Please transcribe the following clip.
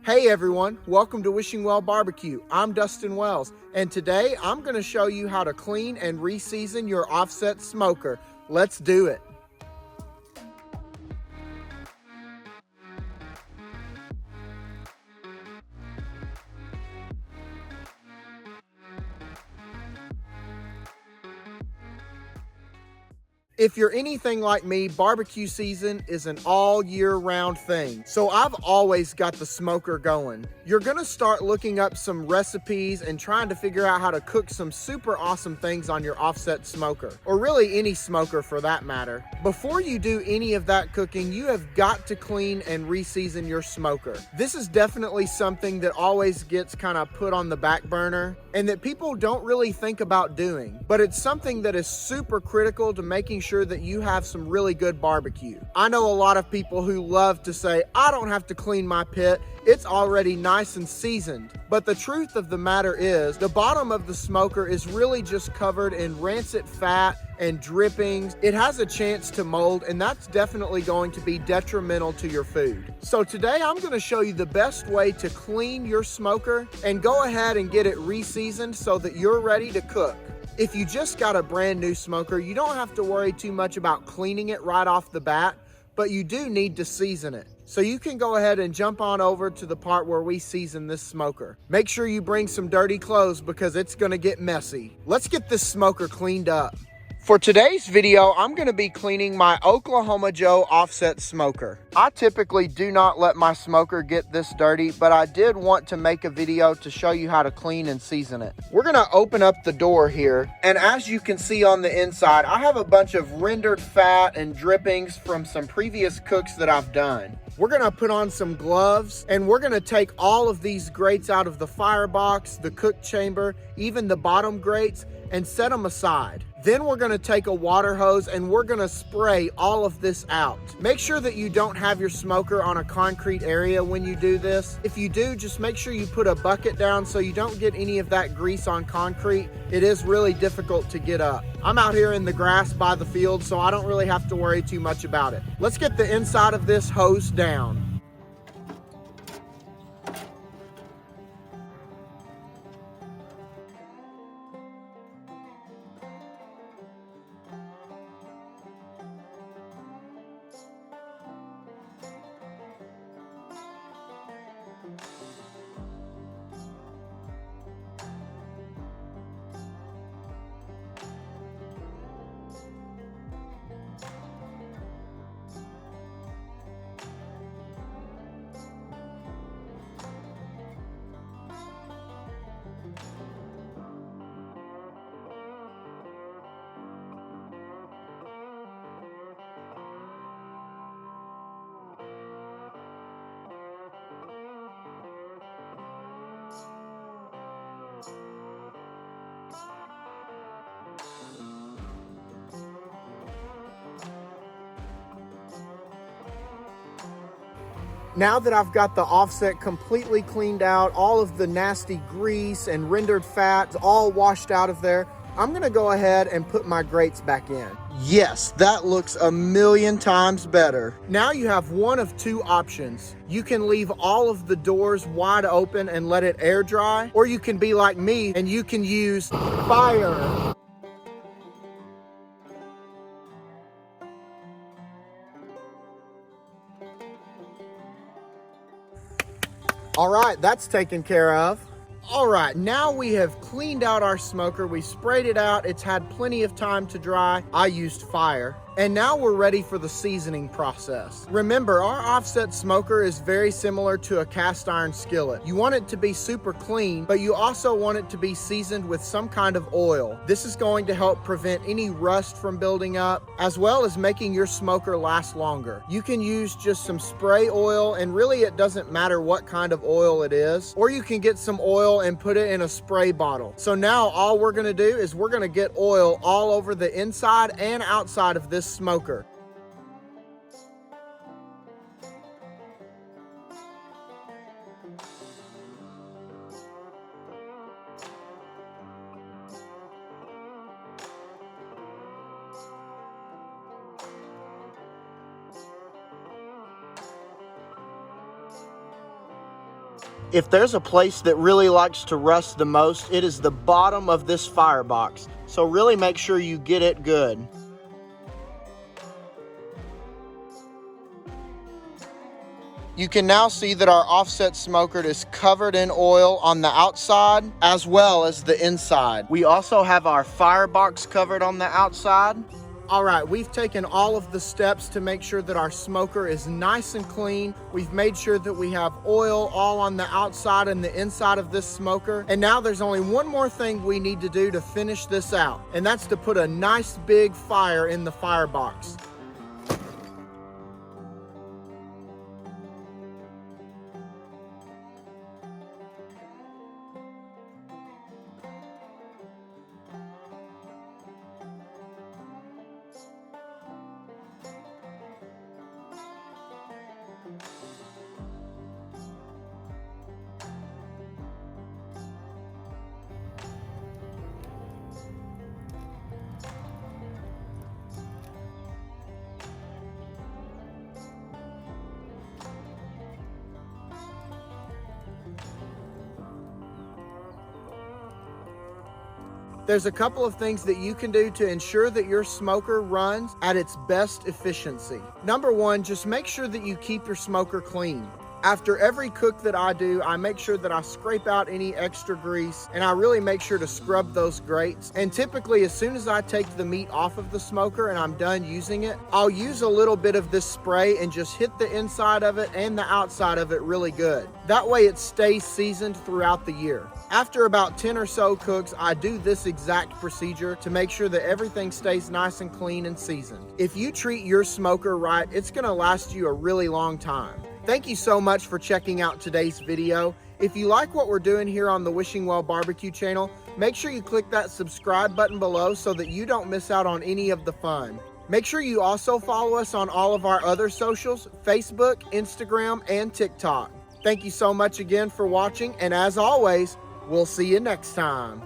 Hey everyone, welcome to Wishing Well BBQ. I'm Dustin Wells, and today I'm going to show you how to clean and re-season your offset smoker. Let's do it. If you're anything like me, barbecue season is an all year round thing. So I've always got the smoker going. You're gonna start looking up some recipes and trying to figure out how to cook some super awesome things on your offset smoker, or really any smoker for that matter. Before you do any of that cooking, you have got to clean and re-season your smoker. This is definitely something that always gets kind of put on the back burner and that people don't really think about doing, but it's something that is super critical to making sure that you have some really good barbecue. I know a lot of people who love to say, I don't have to clean my pit, it's already nice and seasoned. But the truth of the matter is, the bottom of the smoker is really just covered in rancid fat and drippings. It has a chance to mold, and that's definitely going to be detrimental to your food. So today I'm going to show you the best way to clean your smoker and go ahead and get it re-seasoned so that you're ready to cook. If you just got a brand new smoker, you don't have to worry too much about cleaning it right off the bat, but you do need to season it. So you can go ahead and jump on over to the part where we season this smoker. Make sure you bring some dirty clothes because it's gonna get messy. Let's get this smoker cleaned up. For today's video, I'm gonna be cleaning my Oklahoma Joe offset smoker. I typically do not let my smoker get this dirty, but I did want to make a video to show you how to clean and season it. We're gonna open up the door here, and as you can see on the inside, I have a bunch of rendered fat and drippings from some previous cooks that I've done. We're gonna put on some gloves, and we're gonna take all of these grates out of the firebox, the cook chamber, even the bottom grates, and set them aside. Then we're gonna take a water hose and we're gonna spray all of this out. Make sure that you don't have your smoker on a concrete area when you do this. If you do, just make sure you put a bucket down so you don't get any of that grease on concrete. It is really difficult to get up. I'm out here in the grass by the field, so I don't really have to worry too much about it. Let's get the inside of this hose down. Now that I've got the offset completely cleaned out, all of the nasty grease and rendered fat all washed out of there, I'm gonna go ahead and put my grates back in. Yes, that looks a million times better. Now you have one of two options. You can leave all of the doors wide open and let it air dry, or you can be like me and you can use fire. All right, that's taken care of. All right, now we have cleaned out our smoker. We sprayed it out. It's had plenty of time to dry. I used fire. And now we're ready for the seasoning process. Remember, our offset smoker is very similar to a cast iron skillet. You want it to be super clean, but you also want it to be seasoned with some kind of oil. This is going to help prevent any rust from building up, as well as making your smoker last longer. You can use just some spray oil, and really it doesn't matter what kind of oil it is, or you can get some oil and put it in a spray bottle. So now all we're gonna do is we're gonna get oil all over the inside and outside of this smoker. If there's a place that really likes to rust the most, it is the bottom of this firebox. So really make sure you get it good. You can now see that our offset smoker is covered in oil on the outside as well as the inside. We also have our firebox covered on the outside. All right, we've taken all of the steps to make sure that our smoker is nice and clean. We've made sure that we have oil all on the outside and the inside of this smoker. And now there's only one more thing we need to do to finish this out, and that's to put a nice big fire in the firebox. There's a couple of things that you can do to ensure that your smoker runs at its best efficiency. Number one, just make sure that you keep your smoker clean. After every cook that I do, I make sure that I scrape out any extra grease, and I really make sure to scrub those grates. And typically, as soon as I take the meat off of the smoker and I'm done using it, I'll use a little bit of this spray and just hit the inside of it and the outside of it really good. That way it stays seasoned throughout the year. After about 10 or so cooks, I do this exact procedure to make sure that everything stays nice and clean and seasoned. If you treat your smoker right, it's gonna last you a really long time. Thank you so much for checking out today's video. If you like what we're doing here on the Wishing Well BBQ channel, make sure you click that subscribe button below so that you don't miss out on any of the fun. Make sure you also follow us on all of our other socials, Facebook, Instagram, and TikTok. Thank you so much again for watching, and as always, we'll see you next time.